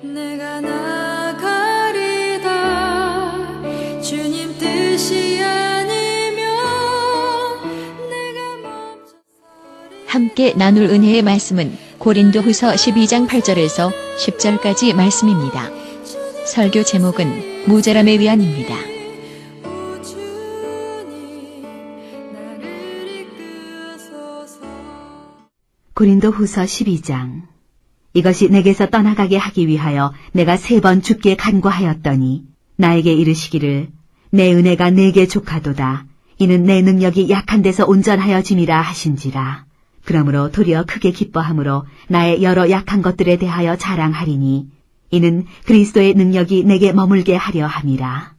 내가 나가리다 주님 뜻이 아니면 내가 멈춰서리. 함께 나눌 은혜의 말씀은 고린도후서 12장 8절에서 10절까지 말씀입니다. 설교 제목은 모자람의 위안입니다. 오 주님 나를 이끄소서. 고린도후서 12장. 이것이 내게서 떠나가게 하기 위하여 내가 3번 주께 간구하였더니 나에게 이르시기를 내 은혜가 내게 족하도다. 이는 내 능력이 약한 데서 온전하여짐이라 하신지라. 그러므로 도리어 크게 기뻐함으로 나의 여러 약한 것들에 대하여 자랑하리니 이는 그리스도의 능력이 내게 머물게 하려 함이라.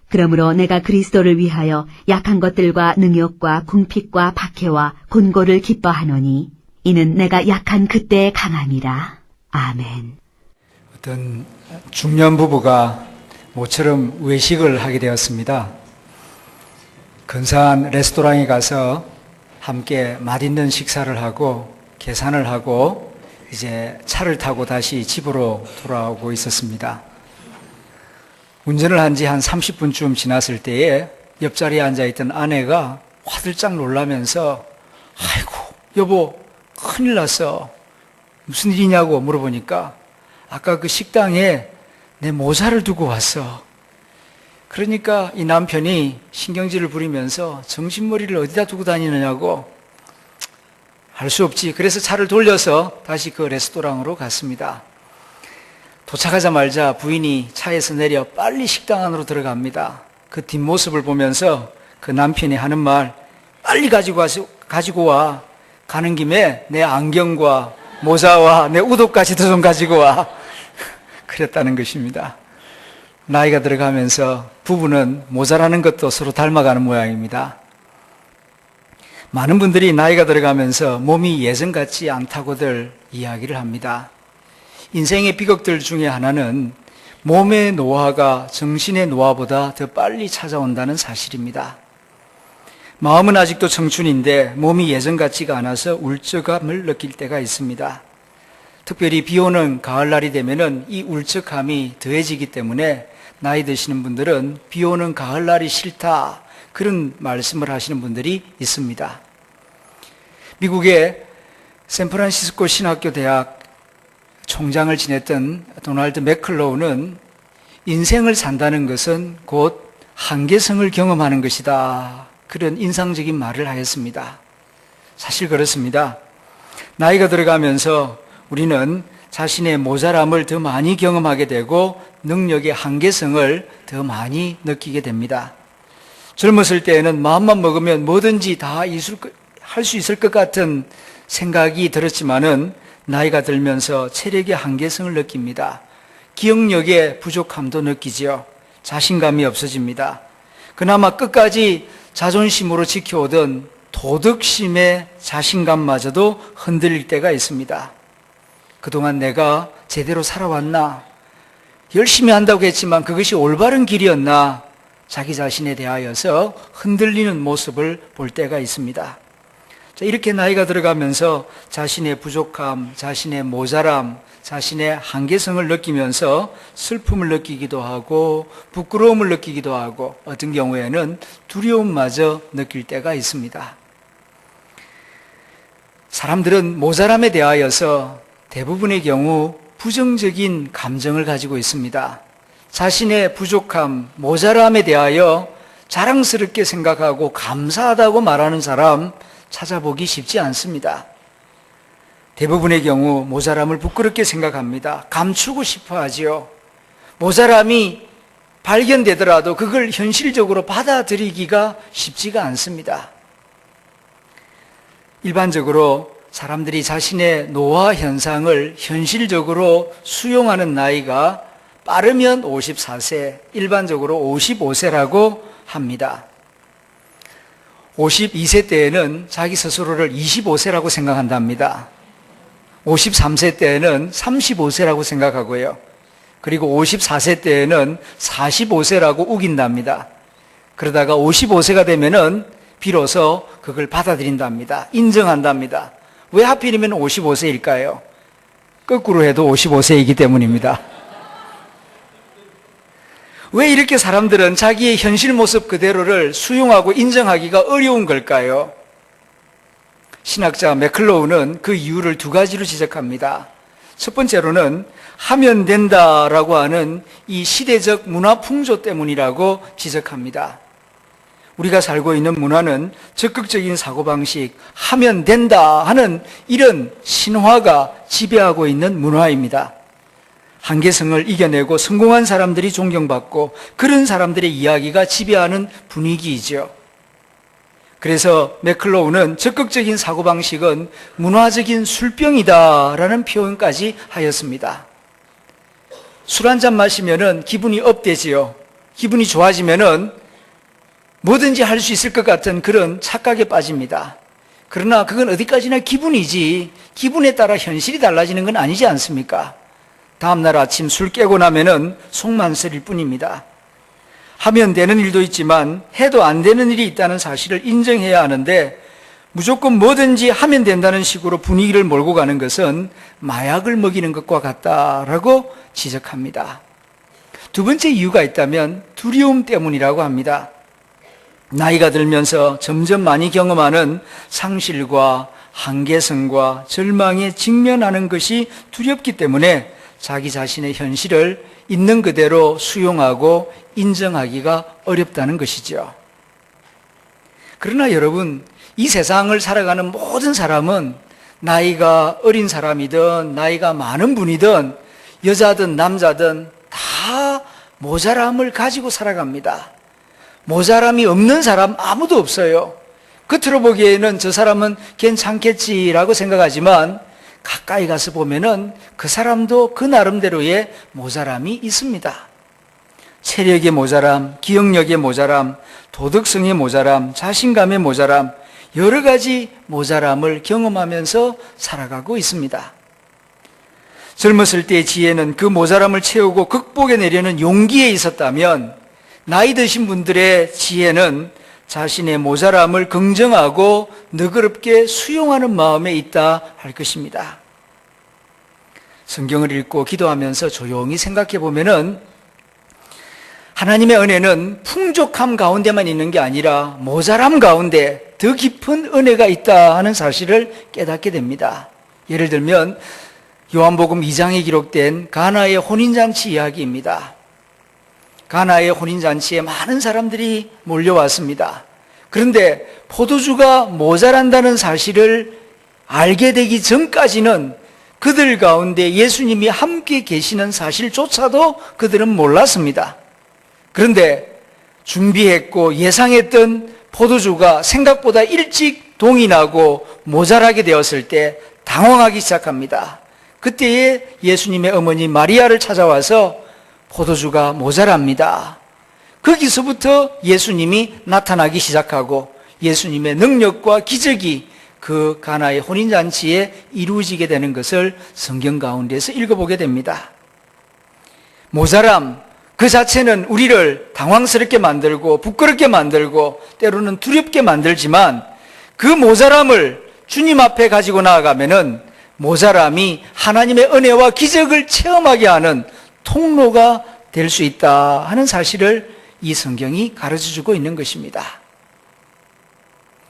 그러므로 내가 그리스도를 위하여 약한 것들과 능욕과 궁핍과 박해와 곤고를 기뻐하노니 이는 내가 약한 그때의 강함이라. 아멘. 어떤 중년 부부가 모처럼 외식을 하게 되었습니다. 근사한 레스토랑에 가서 함께 맛있는 식사를 하고 계산을 하고 이제 차를 타고 다시 집으로 돌아오고 있었습니다. 운전을 한 지 한 30분쯤 지났을 때에 옆자리에 앉아있던 아내가 화들짝 놀라면서 아이고 여보 큰일 났어. 무슨 일이냐고 물어보니까 아까 그 식당에 내 모자를 두고 왔어. 그러니까 이 남편이 신경질을 부리면서 정신머리를 어디다 두고 다니느냐고. 알 수 없지. 그래서 차를 돌려서 다시 그 레스토랑으로 갔습니다. 도착하자마자 부인이 차에서 내려 빨리 식당 안으로 들어갑니다. 그 뒷모습을 보면서 그 남편이 하는 말, 빨리 가지고 와. 가는 김에 내 안경과 모자와 내 우도까지도 좀 가지고 와. 그랬다는 것입니다. 나이가 들어가면서 부부는 모자라는 것도 서로 닮아가는 모양입니다. 많은 분들이 나이가 들어가면서 몸이 예전 같지 않다고들 이야기를 합니다. 인생의 비극들 중에 하나는 몸의 노화가 정신의 노화보다 더 빨리 찾아온다는 사실입니다. 마음은 아직도 청춘인데 몸이 예전 같지가 않아서 울적함을 느낄 때가 있습니다. 특별히 비 오는 가을날이 되면은 이 울적함이 더해지기 때문에 나이 드시는 분들은 비 오는 가을날이 싫다, 그런 말씀을 하시는 분들이 있습니다. 미국의 샌프란시스코 신학교 대학 총장을 지냈던 도널드 맥클로우는 인생을 산다는 것은 곧 한계성을 경험하는 것이다, 그런 인상적인 말을 하였습니다. 사실 그렇습니다. 나이가 들어가면서 우리는 자신의 모자람을 더 많이 경험하게 되고 능력의 한계성을 더 많이 느끼게 됩니다. 젊었을 때에는 마음만 먹으면 뭐든지 다 할 수 있을 것 같은 생각이 들었지만은 나이가 들면서 체력의 한계성을 느낍니다. 기억력의 부족함도 느끼지요. 자신감이 없어집니다. 그나마 끝까지 자존심으로 지켜오던 도덕심의 자신감마저도 흔들릴 때가 있습니다. 그동안 내가 제대로 살아왔나? 열심히 한다고 했지만 그것이 올바른 길이었나? 자기 자신에 대하여서 흔들리는 모습을 볼 때가 있습니다. 자, 이렇게 나이가 들어가면서 자신의 부족함, 자신의 모자람, 자신의 한계성을 느끼면서 슬픔을 느끼기도 하고 부끄러움을 느끼기도 하고 어떤 경우에는 두려움마저 느낄 때가 있습니다. 사람들은 모자람에 대하여서 대부분의 경우 부정적인 감정을 가지고 있습니다. 자신의 부족함, 모자람에 대하여 자랑스럽게 생각하고 감사하다고 말하는 사람 찾아보기 쉽지 않습니다. 대부분의 경우 모자람을 부끄럽게 생각합니다. 감추고 싶어 하지요. 모자람이 발견되더라도 그걸 현실적으로 받아들이기가 쉽지가 않습니다. 일반적으로 사람들이 자신의 노화 현상을 현실적으로 수용하는 나이가 빠르면 54세, 일반적으로 55세라고 합니다. 52세 때에는 자기 스스로를 25세라고 생각한답니다. 53세 때에는 35세라고 생각하고요. 그리고 54세 때에는 45세라고 우긴답니다. 그러다가 55세가 되면은 비로소 그걸 받아들인답니다. 인정한답니다. 왜 하필이면 55세일까요? 거꾸로 해도 55세이기 때문입니다. 왜 이렇게 사람들은 자기의 현실 모습 그대로를 수용하고 인정하기가 어려운 걸까요? 신학자 매클로우는 그 이유를 두 가지로 지적합니다. 첫 번째로는 하면 된다라고 하는 이 시대적 문화 풍조 때문이라고 지적합니다. 우리가 살고 있는 문화는 적극적인 사고방식, 하면 된다 하는 이런 신화가 지배하고 있는 문화입니다. 한계성을 이겨내고 성공한 사람들이 존경받고 그런 사람들의 이야기가 지배하는 분위기이죠. 그래서 매클로우는 적극적인 사고방식은 문화적인 술병이다라는 표현까지 하였습니다. 술 한 잔 마시면은 기분이 업되지요. 기분이 좋아지면은 뭐든지 할 수 있을 것 같은 그런 착각에 빠집니다. 그러나 그건 어디까지나 기분이지 기분에 따라 현실이 달라지는 건 아니지 않습니까? 다음날 아침 술 깨고 나면은 속만 쓰릴 뿐입니다. 하면 되는 일도 있지만 해도 안 되는 일이 있다는 사실을 인정해야 하는데 무조건 뭐든지 하면 된다는 식으로 분위기를 몰고 가는 것은 마약을 먹이는 것과 같다라고 지적합니다. 두 번째 이유가 있다면 두려움 때문이라고 합니다. 나이가 들면서 점점 많이 경험하는 상실과 한계성과 절망에 직면하는 것이 두렵기 때문에 자기 자신의 현실을 있는 그대로 수용하고 인정하기가 어렵다는 것이죠. 그러나 여러분, 이 세상을 살아가는 모든 사람은 나이가 어린 사람이든 나이가 많은 분이든 여자든 남자든 다 모자람을 가지고 살아갑니다. 모자람이 없는 사람 아무도 없어요. 겉으로 보기에는 저 사람은 괜찮겠지라고 생각하지만 가까이 가서 보면은 그 사람도 그 나름대로의 모자람이 있습니다. 체력의 모자람, 기억력의 모자람, 도덕성의 모자람, 자신감의 모자람, 여러 가지 모자람을 경험하면서 살아가고 있습니다. 젊었을 때의 지혜는 그 모자람을 채우고 극복해내려는 용기에 있었다면 나이 드신 분들의 지혜는 자신의 모자람을 긍정하고 너그럽게 수용하는 마음에 있다 할 것입니다. 성경을 읽고 기도하면서 조용히 생각해 보면은 하나님의 은혜는 풍족함 가운데만 있는 게 아니라 모자람 가운데 더 깊은 은혜가 있다 하는 사실을 깨닫게 됩니다. 예를 들면 요한복음 2장에 기록된 가나의 혼인잔치 이야기입니다. 가나의 혼인잔치에 많은 사람들이 몰려왔습니다. 그런데 포도주가 모자란다는 사실을 알게 되기 전까지는 그들 가운데 예수님이 함께 계시는 사실조차도 그들은 몰랐습니다. 그런데 준비했고 예상했던 포도주가 생각보다 일찍 동이 나고 모자라게 되었을 때 당황하기 시작합니다. 그때에 예수님의 어머니 마리아를 찾아와서 포도주가 모자랍니다. 거기서부터 예수님이 나타나기 시작하고 예수님의 능력과 기적이 그 가나의 혼인잔치에 이루어지게 되는 것을 성경 가운데서 읽어보게 됩니다. 모자람 그 자체는 우리를 당황스럽게 만들고 부끄럽게 만들고 때로는 두렵게 만들지만 그 모자람을 주님 앞에 가지고 나아가면은 모자람이 하나님의 은혜와 기적을 체험하게 하는 통로가 될 수 있다 하는 사실을 이 성경이 가르쳐주고 있는 것입니다.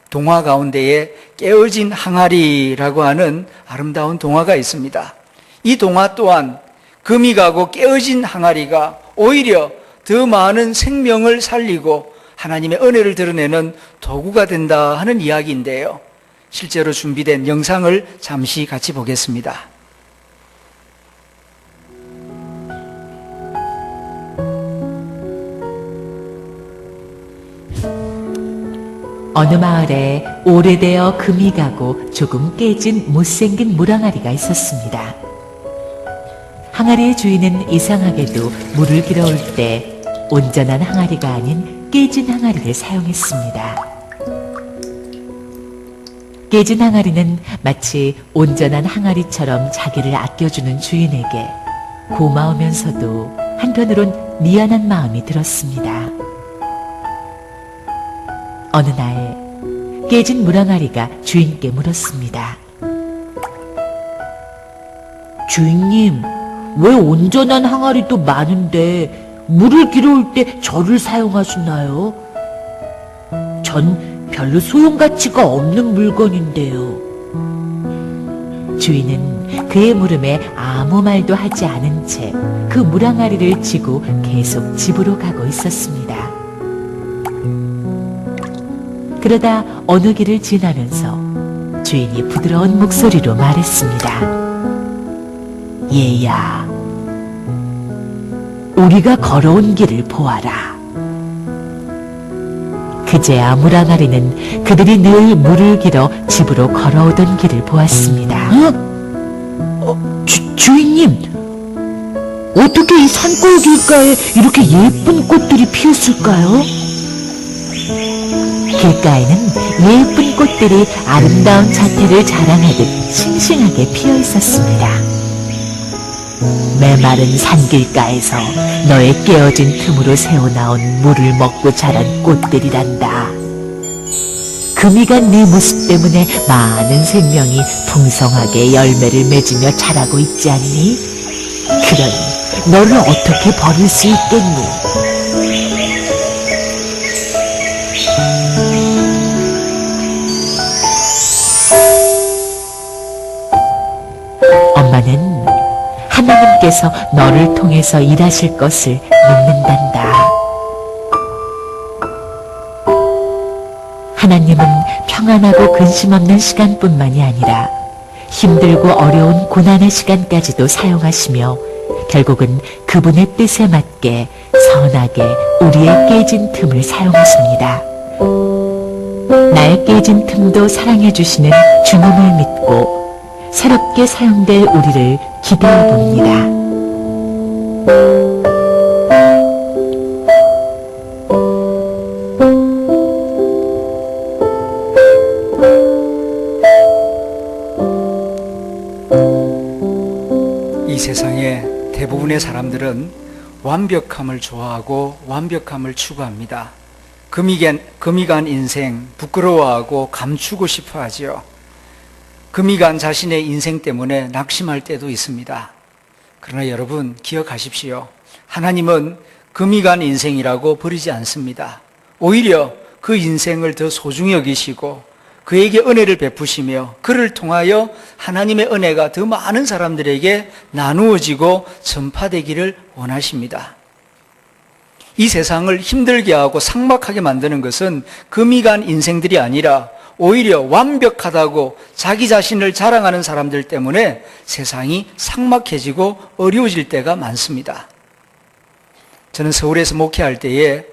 동화 가운데에 깨어진 항아리라고 하는 아름다운 동화가 있습니다. 이 동화 또한 금이 가고 깨어진 항아리가 오히려 더 많은 생명을 살리고 하나님의 은혜를 드러내는 도구가 된다 하는 이야기인데요. 실제로 준비된 영상을 잠시 같이 보겠습니다. 어느 마을에 오래되어 금이 가고 조금 깨진 못생긴 물항아리가 있었습니다. 항아리의 주인은 이상하게도 물을 길어올 때 온전한 항아리가 아닌 깨진 항아리를 사용했습니다. 깨진 항아리는 마치 온전한 항아리처럼 자기를 아껴주는 주인에게 고마우면서도 한편으론 미안한 마음이 들었습니다. 어느 날 깨진 물항아리가 주인께 물었습니다. 주인님, 왜 온전한 항아리도 많은데 물을 길어올 때 저를 사용하시나요? 전 별로 소용가치가 없는 물건인데요. 주인은 그의 물음에 아무 말도 하지 않은 채 그 물항아리를 지고 계속 집으로 가고 있었습니다. 그러다 어느 길을 지나면서 주인이 부드러운 목소리로 말했습니다. 얘야, 우리가 걸어온 길을 보아라. 그제야 물항아리는 그들이 늘 물을 길어 집으로 걸어오던 길을 보았습니다. 주인님, 어떻게 이 산골 길가에 이렇게 예쁜 꽃들이 피었을까요? 길가에는 예쁜 꽃들이 아름다운 자태를 자랑하듯 싱싱하게 피어 있었습니다. 메마른 산길가에서 너의 깨어진 틈으로 새어나온 물을 먹고 자란 꽃들이란다. 금이 간 네 모습 때문에 많은 생명이 풍성하게 열매를 맺으며 자라고 있지 않니? 그러니 너를 어떻게 버릴 수 있겠니? 엄마는 하나님께서 너를 통해서 일하실 것을 믿는단다. 하나님은 평안하고 근심 없는 시간뿐만이 아니라 힘들고 어려운 고난의 시간까지도 사용하시며 결국은 그분의 뜻에 맞게 선하게 우리의 깨진 틈을 사용하십니다. 나의 깨진 틈도 사랑해 주시는 주님을 믿고 새롭게 사용될 우리를 기대해 봅니다. 이 세상에 대부분의 사람들은 완벽함을 좋아하고 완벽함을 추구합니다. 금이 간 인생 부끄러워하고 감추고 싶어 하지요. 금이 간 자신의 인생 때문에 낙심할 때도 있습니다. 그러나 여러분 기억하십시오. 하나님은 금이 간 인생이라고 버리지 않습니다. 오히려 그 인생을 더 소중히 여기시고 그에게 은혜를 베푸시며 그를 통하여 하나님의 은혜가 더 많은 사람들에게 나누어지고 전파되기를 원하십니다. 이 세상을 힘들게 하고 삭막하게 만드는 것은 금이 간 인생들이 아니라 오히려 완벽하다고 자기 자신을 자랑하는 사람들 때문에 세상이 삭막해지고 어려워질 때가 많습니다. 저는 서울에서 목회할 때에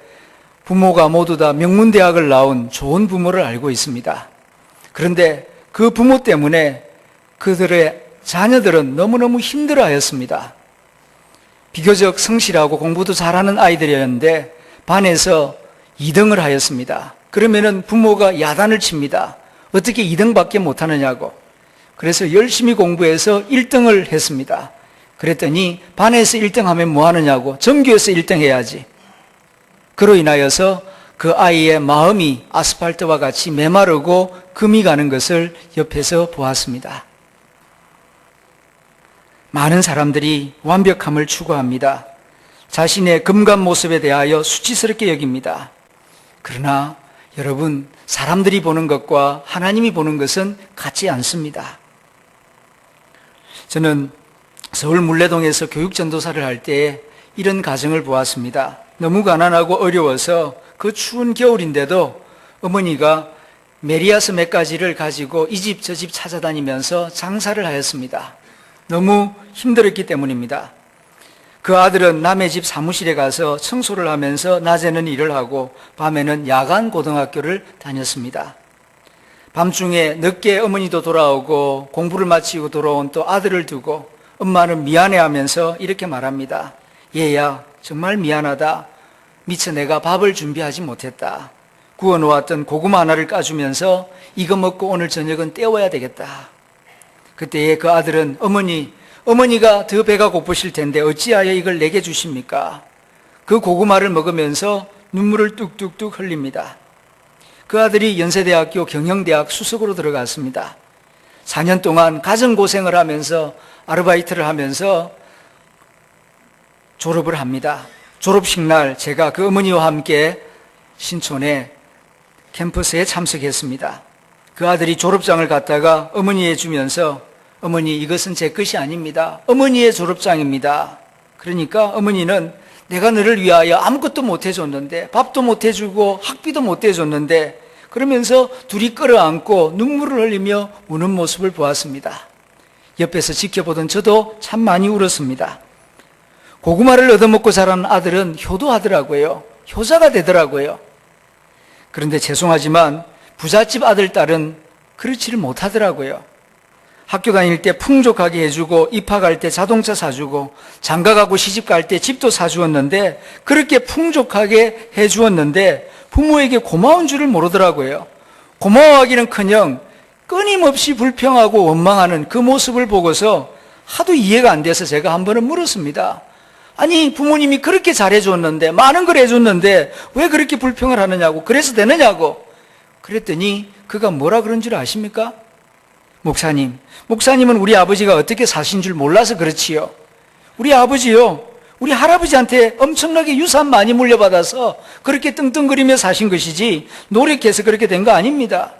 부모가 모두 다 명문대학을 나온 좋은 부모를 알고 있습니다. 그런데 그 부모 때문에 그들의 자녀들은 너무너무 힘들어하였습니다. 비교적 성실하고 공부도 잘하는 아이들이었는데 반에서 2등을 하였습니다. 그러면은 부모가 야단을 칩니다. 어떻게 2등밖에 못하느냐고. 그래서 열심히 공부해서 1등을 했습니다. 그랬더니 반에서 1등 하면 뭐 하느냐고. 전교에서 1등 해야지. 그로 인하여서 그 아이의 마음이 아스팔트와 같이 메마르고 금이 가는 것을 옆에서 보았습니다. 많은 사람들이 완벽함을 추구합니다. 자신의 금간 모습에 대하여 수치스럽게 여깁니다. 그러나 여러분, 사람들이 보는 것과 하나님이 보는 것은 같지 않습니다. 저는 서울 물레동에서 교육전도사를 할 때 이런 가정을 보았습니다. 너무 가난하고 어려워서 그 추운 겨울인데도 어머니가 메리아스 몇 가지를 가지고 이 집 저 집 찾아다니면서 장사를 하였습니다. 너무 힘들었기 때문입니다. 그 아들은 남의 집 사무실에 가서 청소를 하면서 낮에는 일을 하고 밤에는 야간 고등학교를 다녔습니다. 밤중에 늦게 어머니도 돌아오고 공부를 마치고 돌아온 또 아들을 두고 엄마는 미안해하면서 이렇게 말합니다. 얘야, 정말 미안하다. 미처 내가 밥을 준비하지 못했다. 구워놓았던 고구마 하나를 까주면서 이거 먹고 오늘 저녁은 때워야 되겠다. 그때에 그 아들은 어머니가 더 배가 고프실 텐데 어찌하여 이걸 내게 주십니까? 그 고구마를 먹으면서 눈물을 뚝뚝뚝 흘립니다. 그 아들이 연세대학교 경영대학 수석으로 들어갔습니다. 4년 동안 가정고생을 하면서 아르바이트를 하면서 졸업을 합니다. 졸업식 날 제가 그 어머니와 함께 신촌의 캠퍼스에 참석했습니다. 그 아들이 졸업장을 갖다가 어머니에 주면서 어머니 이것은 제 것이 아닙니다. 어머니의 졸업장입니다. 그러니까 어머니는 내가 너를 위하여 아무것도 못 해줬는데 밥도 못 해주고 학비도 못 해줬는데 그러면서 둘이 끌어안고 눈물을 흘리며 우는 모습을 보았습니다. 옆에서 지켜보던 저도 참 많이 울었습니다. 고구마를 얻어먹고 자란 아들은 효도하더라고요. 효자가 되더라고요. 그런데 죄송하지만 부잣집 아들, 딸은 그렇지를 못하더라고요. 학교 다닐 때 풍족하게 해주고 입학할 때 자동차 사주고 장가가고 시집갈 때 집도 사주었는데 그렇게 풍족하게 해주었는데 부모에게 고마운 줄을 모르더라고요. 고마워하기는커녕 끊임없이 불평하고 원망하는 그 모습을 보고서 하도 이해가 안 돼서 제가 한 번은 물었습니다. 아니 부모님이 그렇게 잘해줬는데 많은 걸 해줬는데 왜 그렇게 불평을 하느냐고 그래서 되느냐고 그랬더니 그가 뭐라 그런 줄 아십니까? 목사님은 우리 아버지가 어떻게 사신 줄 몰라서 그렇지요. 우리 아버지요, 우리 할아버지한테 엄청나게 유산 많이 물려받아서 그렇게 떵떵거리며 사신 것이지 노력해서 그렇게 된 거 아닙니다.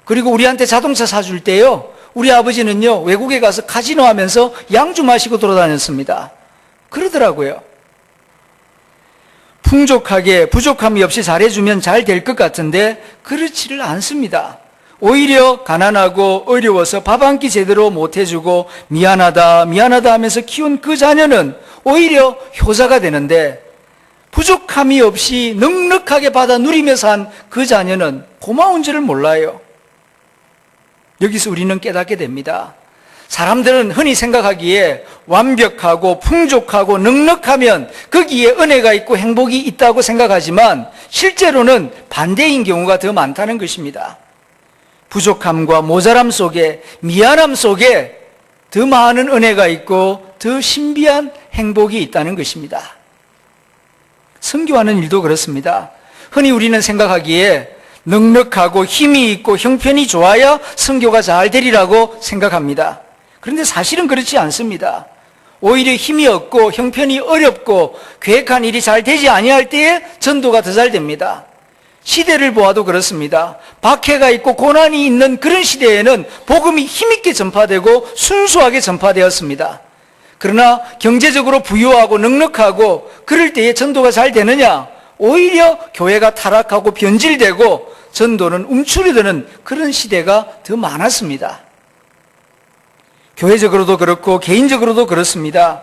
그리고 우리한테 자동차 사줄 때요, 우리 아버지는요 외국에 가서 카지노 하면서 양주 마시고 돌아다녔습니다. 그러더라고요. 풍족하게 부족함이 없이 잘해주면 잘 될 것 같은데 그렇지를 않습니다. 오히려 가난하고 어려워서 밥 한 끼 제대로 못 해주고 미안하다 하면서 키운 그 자녀는 오히려 효자가 되는데 부족함이 없이 넉넉하게 받아 누리며 산 그 자녀는 고마운 줄을 몰라요. 여기서 우리는 깨닫게 됩니다. 사람들은 흔히 생각하기에 완벽하고 풍족하고 넉넉하면 거기에 은혜가 있고 행복이 있다고 생각하지만 실제로는 반대인 경우가 더 많다는 것입니다. 부족함과 모자람 속에, 미안함 속에 더 많은 은혜가 있고 더 신비한 행복이 있다는 것입니다. 선교하는 일도 그렇습니다. 흔히 우리는 생각하기에 넉넉하고 힘이 있고 형편이 좋아야 선교가 잘 되리라고 생각합니다. 그런데 사실은 그렇지 않습니다. 오히려 힘이 없고 형편이 어렵고 계획한 일이 잘 되지 아니할 때에 전도가 더 잘 됩니다. 시대를 보아도 그렇습니다. 박해가 있고 고난이 있는 그런 시대에는 복음이 힘있게 전파되고 순수하게 전파되었습니다. 그러나 경제적으로 부유하고 넉넉하고 그럴 때에 전도가 잘 되느냐? 오히려 교회가 타락하고 변질되고 전도는 움츠러드는 그런 시대가 더 많았습니다. 교회적으로도 그렇고 개인적으로도 그렇습니다.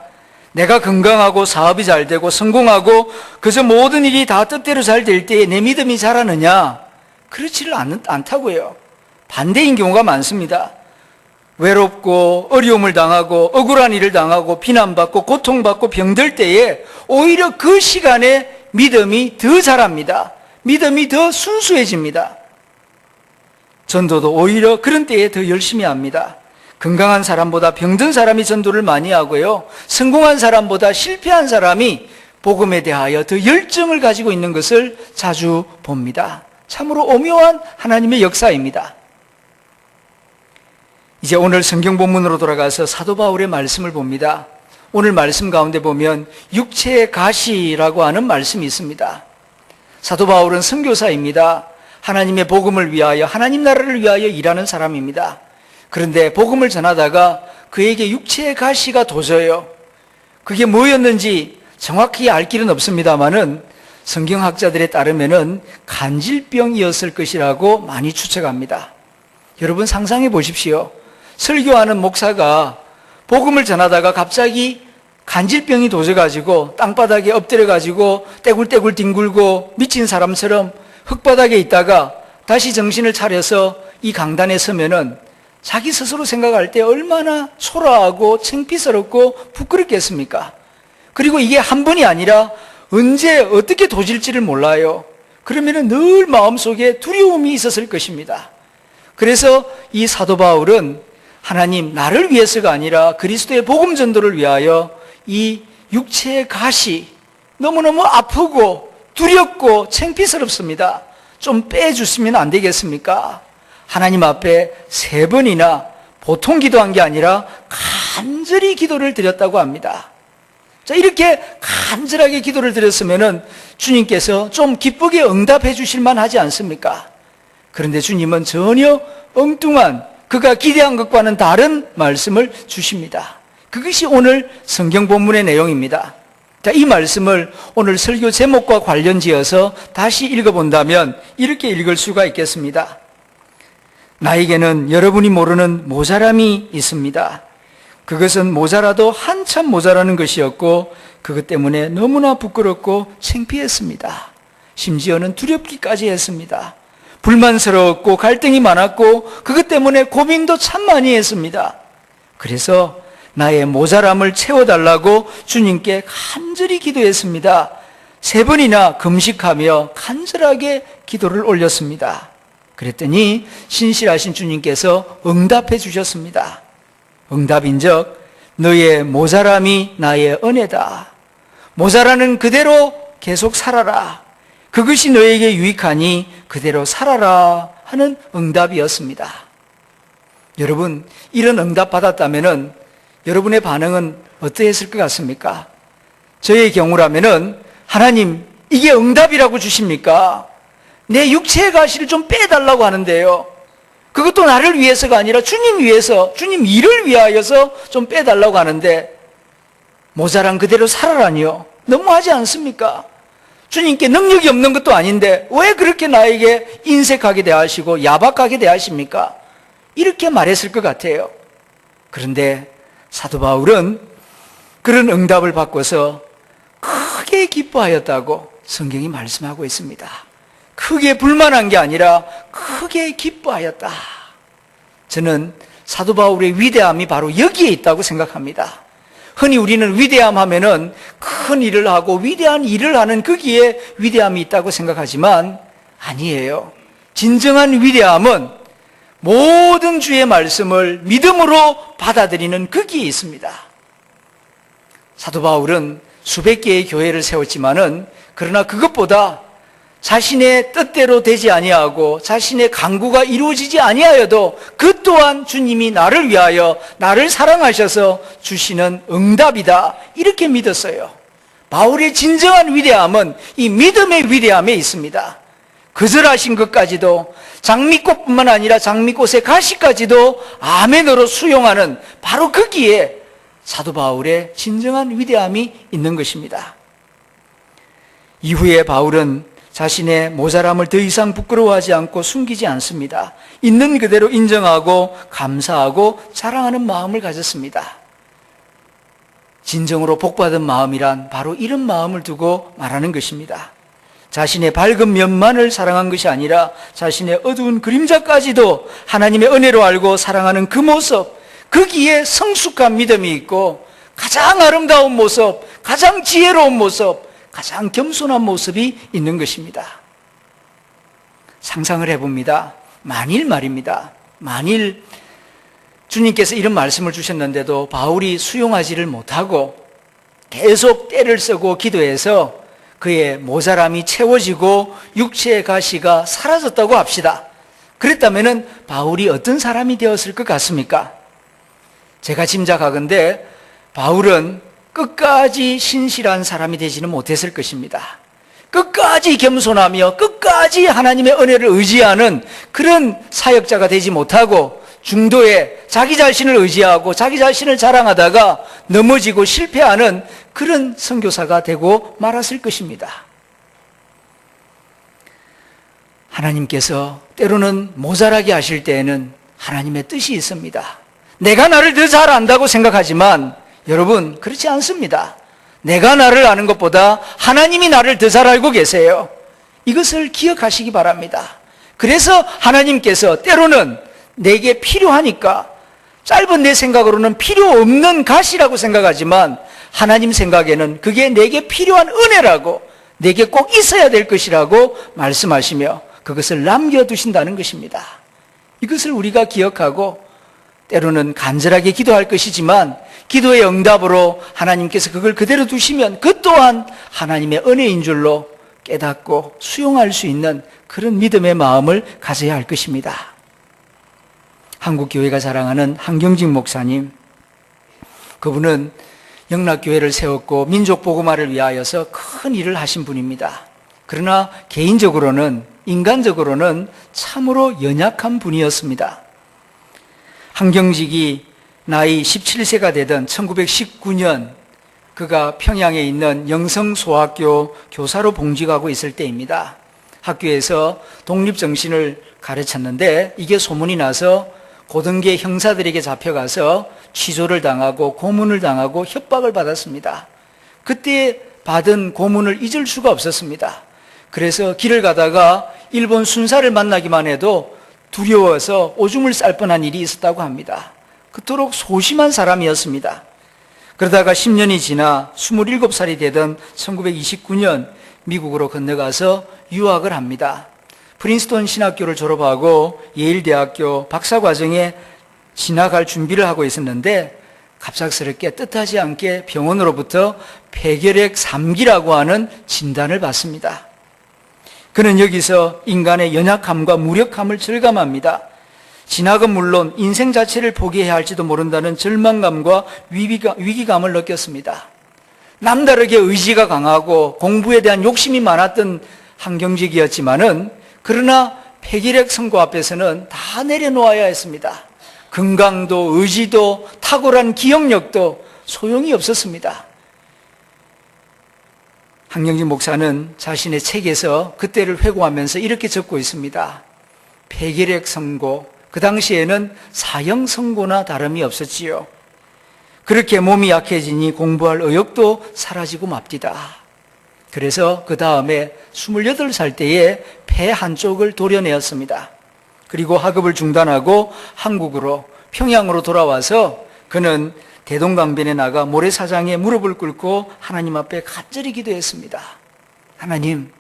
내가 건강하고 사업이 잘 되고 성공하고 그저 모든 일이 다 뜻대로 잘 될 때에 내 믿음이 자라느냐? 그렇지를 않다고요. 반대인 경우가 많습니다. 외롭고 어려움을 당하고 억울한 일을 당하고 비난받고 고통받고 병들 때에 오히려 그 시간에 믿음이 더 자랍니다. 믿음이 더 순수해집니다. 전도도 오히려 그런 때에 더 열심히 합니다. 건강한 사람보다 병든 사람이 전도를 많이 하고요. 성공한 사람보다 실패한 사람이 복음에 대하여 더 열정을 가지고 있는 것을 자주 봅니다. 참으로 오묘한 하나님의 역사입니다. 이제 오늘 성경 본문으로 돌아가서 사도 바울의 말씀을 봅니다. 오늘 말씀 가운데 보면 육체의 가시라고 하는 말씀이 있습니다. 사도 바울은 선교사입니다. 하나님의 복음을 위하여 하나님 나라를 위하여 일하는 사람입니다. 그런데 복음을 전하다가 그에게 육체의 가시가 도져요. 그게 뭐였는지 정확히 알 길은 없습니다만은 성경학자들에 따르면은 간질병이었을 것이라고 많이 추측합니다. 여러분 상상해 보십시오. 설교하는 목사가 복음을 전하다가 갑자기 간질병이 도져가지고 땅바닥에 엎드려가지고 떼굴떼굴 뒹굴고 미친 사람처럼 흙바닥에 있다가 다시 정신을 차려서 이 강단에 서면은 자기 스스로 생각할 때 얼마나 초라하고 창피스럽고 부끄럽겠습니까? 그리고 이게 한 번이 아니라 언제 어떻게 도질지를 몰라요. 그러면은 늘 마음속에 두려움이 있었을 것입니다. 그래서 이 사도 바울은 하나님 나를 위해서가 아니라 그리스도의 복음 전도를 위하여 이 육체의 가시 너무너무 아프고 두렵고 창피스럽습니다. 좀 빼주시면 안 되겠습니까? 하나님 앞에 3번이나 보통 기도한 게 아니라 간절히 기도를 드렸다고 합니다. 자, 이렇게 간절하게 기도를 드렸으면은 주님께서 좀 기쁘게 응답해 주실 만하지 않습니까? 그런데 주님은 전혀 엉뚱한, 그가 기대한 것과는 다른 말씀을 주십니다. 그것이 오늘 성경 본문의 내용입니다. 자, 이 말씀을 오늘 설교 제목과 관련지어서 다시 읽어본다면 이렇게 읽을 수가 있겠습니다. 나에게는 여러분이 모르는 모자람이 있습니다. 그것은 모자라도 한참 모자라는 것이었고 그것 때문에 너무나 부끄럽고 창피했습니다. 심지어는 두렵기까지 했습니다. 불만스러웠고 갈등이 많았고 그것 때문에 고민도 참 많이 했습니다. 그래서 나의 모자람을 채워달라고 주님께 간절히 기도했습니다. 3번이나 금식하며 간절하게 기도를 올렸습니다. 그랬더니 신실하신 주님께서 응답해 주셨습니다. 응답인즉 너의 모자람이 나의 은혜다. 모자라는 그대로 계속 살아라. 그것이 너에게 유익하니 그대로 살아라 하는 응답이었습니다. 여러분, 이런 응답 받았다면은 여러분의 반응은 어떠했을 것 같습니까? 저의 경우라면은 하나님, 이게 응답이라고 주십니까? 내 육체의 가시를 좀 빼달라고 하는데요. 그것도 나를 위해서가 아니라 주님 위해서, 주님 일을 위하여서 좀 빼달라고 하는데 모자란 그대로 살아라니요. 너무하지 않습니까? 주님께 능력이 없는 것도 아닌데 왜 그렇게 나에게 인색하게 대하시고 야박하게 대하십니까? 이렇게 말했을 것 같아요. 그런데 사도 바울은 그런 응답을 받고서 크게 기뻐하였다고 성경이 말씀하고 있습니다. 크게 불만한 게 아니라 크게 기뻐하였다. 저는 사도 바울의 위대함이 바로 여기에 있다고 생각합니다. 흔히 우리는 위대함 하면은 큰 일을 하고 위대한 일을 하는 거기에 위대함이 있다고 생각하지만 아니에요. 진정한 위대함은 모든 주의 말씀을 믿음으로 받아들이는 거기에 있습니다. 사도 바울은 수백 개의 교회를 세웠지만은 그러나 그것보다 자신의 뜻대로 되지 아니하고 자신의 강구가 이루어지지 아니하여도 그 또한 주님이 나를 위하여 나를 사랑하셔서 주시는 응답이다, 이렇게 믿었어요. 바울의 진정한 위대함은 이 믿음의 위대함에 있습니다. 거절하신 것까지도, 장미꽃뿐만 아니라 장미꽃의 가시까지도 아멘으로 수용하는 바로 거기에 사도 바울의 진정한 위대함이 있는 것입니다. 이후에 바울은 자신의 모자람을 더 이상 부끄러워하지 않고 숨기지 않습니다. 있는 그대로 인정하고 감사하고 자랑하는 마음을 가졌습니다. 진정으로 복받은 마음이란 바로 이런 마음을 두고 말하는 것입니다. 자신의 밝은 면만을 사랑한 것이 아니라 자신의 어두운 그림자까지도 하나님의 은혜로 알고 사랑하는 그 모습, 거기에 성숙한 믿음이 있고 가장 아름다운 모습, 가장 지혜로운 모습, 가장 겸손한 모습이 있는 것입니다. 상상을 해봅니다. 만일 말입니다. 만일 주님께서 이런 말씀을 주셨는데도 바울이 수용하지를 못하고 계속 떼를 쓰고 기도해서 그의 모자람이 채워지고 육체의 가시가 사라졌다고 합시다. 그랬다면 바울이 어떤 사람이 되었을 것 같습니까? 제가 짐작하건대 바울은 끝까지 신실한 사람이 되지는 못했을 것입니다. 끝까지 겸손하며 끝까지 하나님의 은혜를 의지하는 그런 사역자가 되지 못하고 중도에 자기 자신을 의지하고 자기 자신을 자랑하다가 넘어지고 실패하는 그런 선교사가 되고 말았을 것입니다. 하나님께서 때로는 모자라게 하실 때에는 하나님의 뜻이 있습니다. 내가 나를 더 잘 안다고 생각하지만 여러분, 그렇지 않습니다. 내가 나를 아는 것보다 하나님이 나를 더 잘 알고 계세요. 이것을 기억하시기 바랍니다. 그래서 하나님께서 때로는 내게 필요하니까, 짧은 내 생각으로는 필요 없는 가시라고 생각하지만 하나님 생각에는 그게 내게 필요한 은혜라고, 내게 꼭 있어야 될 것이라고 말씀하시며 그것을 남겨두신다는 것입니다. 이것을 우리가 기억하고 때로는 간절하게 기도할 것이지만 기도의 응답으로 하나님께서 그걸 그대로 두시면 그 또한 하나님의 은혜인 줄로 깨닫고 수용할 수 있는 그런 믿음의 마음을 가져야 할 것입니다. 한국교회가 자랑하는 한경직 목사님, 그분은 영락교회를 세웠고 민족복음화를 위하여서 큰 일을 하신 분입니다. 그러나 개인적으로는, 인간적으로는 참으로 연약한 분이었습니다. 한경직이 나이 17세가 되던 1919년 그가 평양에 있는 영성소학교 교사로 봉직하고 있을 때입니다. 학교에서 독립정신을 가르쳤는데 이게 소문이 나서 고등계 형사들에게 잡혀가서 취조를 당하고 고문을 당하고 협박을 받았습니다. 그때 받은 고문을 잊을 수가 없었습니다. 그래서 길을 가다가 일본 순사를 만나기만 해도 두려워서 오줌을 쌀 뻔한 일이 있었다고 합니다. 그토록 소심한 사람이었습니다. 그러다가 10년이 지나 27살이 되던 1929년 미국으로 건너가서 유학을 합니다. 프린스턴 신학교를 졸업하고 예일대학교 박사과정에 진학할 준비를 하고 있었는데 갑작스럽게 뜻하지 않게 병원으로부터 폐결핵 3기라고 하는 진단을 받습니다. 그는 여기서 인간의 연약함과 무력함을 절감합니다. 진학은 물론 인생 자체를 포기해야 할지도 모른다는 절망감과 위기감을 느꼈습니다. 남다르게 의지가 강하고 공부에 대한 욕심이 많았던 한경직이었지만은 그러나 폐결핵 선고 앞에서는 다 내려놓아야 했습니다. 건강도 의지도 탁월한 기억력도 소용이 없었습니다. 한경직 목사는 자신의 책에서 그때를 회고하면서 이렇게 적고 있습니다. 폐결핵 선고, 그 당시에는 사형 선고나 다름이 없었지요. 그렇게 몸이 약해지니 공부할 의욕도 사라지고 맙디다. 그래서 그 다음에 28살 때에 폐 한쪽을 도려내었습니다. 그리고 학업을 중단하고 한국으로 평양으로 돌아와서 그는 대동강변에 나가 모래사장에 무릎을 꿇고 하나님 앞에 간절히 기도했습니다. 하나님,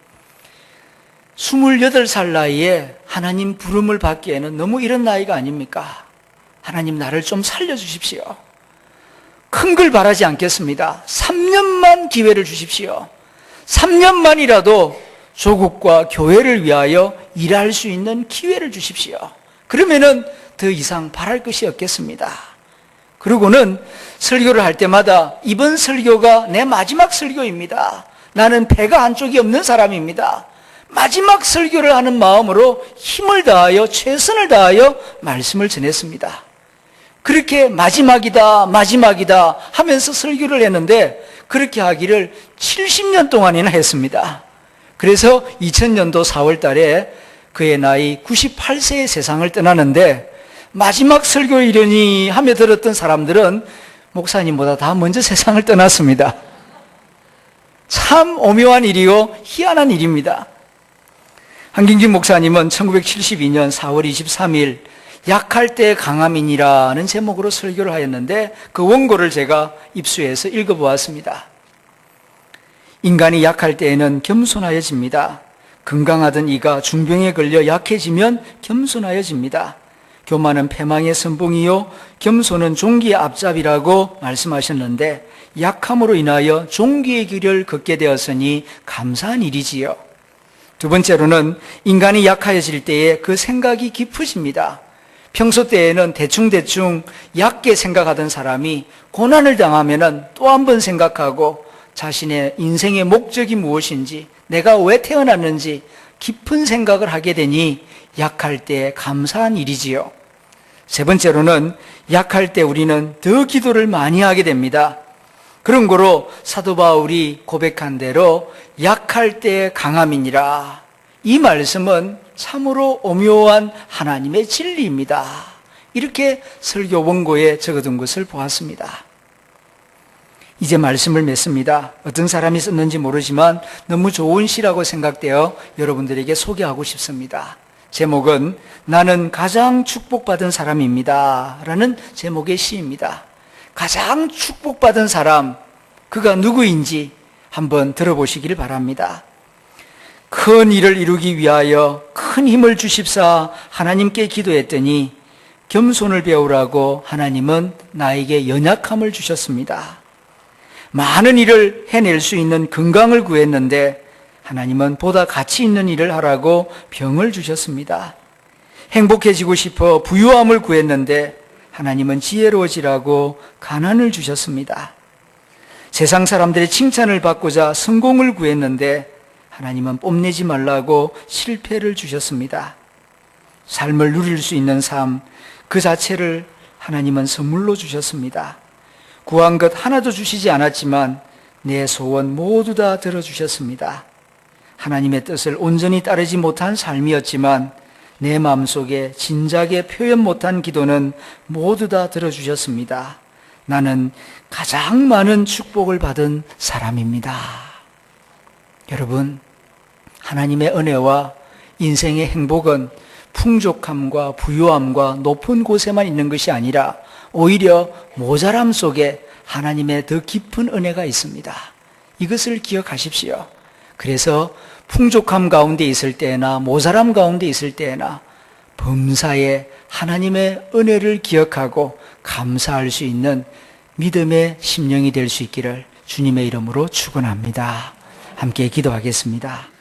28살 나이에 하나님 부름을 받기에는 너무 이른 나이가 아닙니까? 하나님, 나를 좀 살려주십시오. 큰 걸 바라지 않겠습니다. 3년만 기회를 주십시오. 3년만이라도 조국과 교회를 위하여 일할 수 있는 기회를 주십시오. 그러면은 더 이상 바랄 것이 없겠습니다. 그러고는 설교를 할 때마다 이번 설교가 내 마지막 설교입니다. 나는 폐가 한쪽이 없는 사람입니다. 마지막 설교를 하는 마음으로 힘을 다하여 최선을 다하여 말씀을 전했습니다. 그렇게 마지막이다 마지막이다 하면서 설교를 했는데 그렇게 하기를 70년 동안이나 했습니다. 그래서 2000년도 4월 달에 그의 나이 98세의 세상을 떠나는데 마지막 설교이려니 하며 들었던 사람들은 목사님보다 다 먼저 세상을 떠났습니다. 참 오묘한 일이요 희한한 일입니다. 한경직 목사님은 1972년 4월 23일 약할 때 강함이니라는 제목으로 설교를 하였는데 그 원고를 제가 입수해서 읽어보았습니다. 인간이 약할 때에는 겸손하여집니다. 건강하던 이가 중병에 걸려 약해지면 겸손하여집니다. 교만은 패망의 선봉이요 겸손은 종기의 앞잡이라고 말씀하셨는데 약함으로 인하여 종기의 길을 걷게 되었으니 감사한 일이지요. 두 번째로는 인간이 약해질 때에 그 생각이 깊어집니다. 평소 때에는 대충대충 얕게 생각하던 사람이 고난을 당하면 또 한 번 생각하고 자신의 인생의 목적이 무엇인지, 내가 왜 태어났는지 깊은 생각을 하게 되니 약할 때 감사한 일이지요. 세 번째로는 약할 때 우리는 더 기도를 많이 하게 됩니다. 그런 거로 사도 바울이 고백한 대로 약할 때 강함이니라. 이 말씀은 참으로 오묘한 하나님의 진리입니다. 이렇게 설교 원고에 적어둔 것을 보았습니다. 이제 말씀을 맺습니다. 어떤 사람이 썼는지 모르지만 너무 좋은 시라고 생각되어 여러분들에게 소개하고 싶습니다. 제목은 나는 가장 축복받은 사람입니다 라는 제목의 시입니다. 가장 축복받은 사람, 그가 누구인지 한번 들어보시기를 바랍니다. 큰 일을 이루기 위하여 큰 힘을 주십사 하나님께 기도했더니 겸손을 배우라고 하나님은 나에게 연약함을 주셨습니다. 많은 일을 해낼 수 있는 건강을 구했는데 하나님은 보다 가치 있는 일을 하라고 병을 주셨습니다. 행복해지고 싶어 부유함을 구했는데 하나님은 지혜로워지라고 가난을 주셨습니다. 세상 사람들의 칭찬을 받고자 성공을 구했는데 하나님은 뽐내지 말라고 실패를 주셨습니다. 삶을 누릴 수 있는 삶 그 자체를 하나님은 선물로 주셨습니다. 구한 것 하나도 주시지 않았지만 내 소원 모두 다 들어주셨습니다. 하나님의 뜻을 온전히 따르지 못한 삶이었지만 내 마음속에 진작에 표현 못한 기도는 모두 다 들어주셨습니다. 나는 가장 많은 축복을 받은 사람입니다. 여러분, 하나님의 은혜와 인생의 행복은 풍족함과 부유함과 높은 곳에만 있는 것이 아니라 오히려 모자람 속에 하나님의 더 깊은 은혜가 있습니다. 이것을 기억하십시오. 그래서 풍족함 가운데 있을 때나 모자람 가운데 있을 때나 범사에 하나님의 은혜를 기억하고 감사할 수 있는 믿음의 심령이 될 수 있기를 주님의 이름으로 축원합니다. 함께 기도하겠습니다.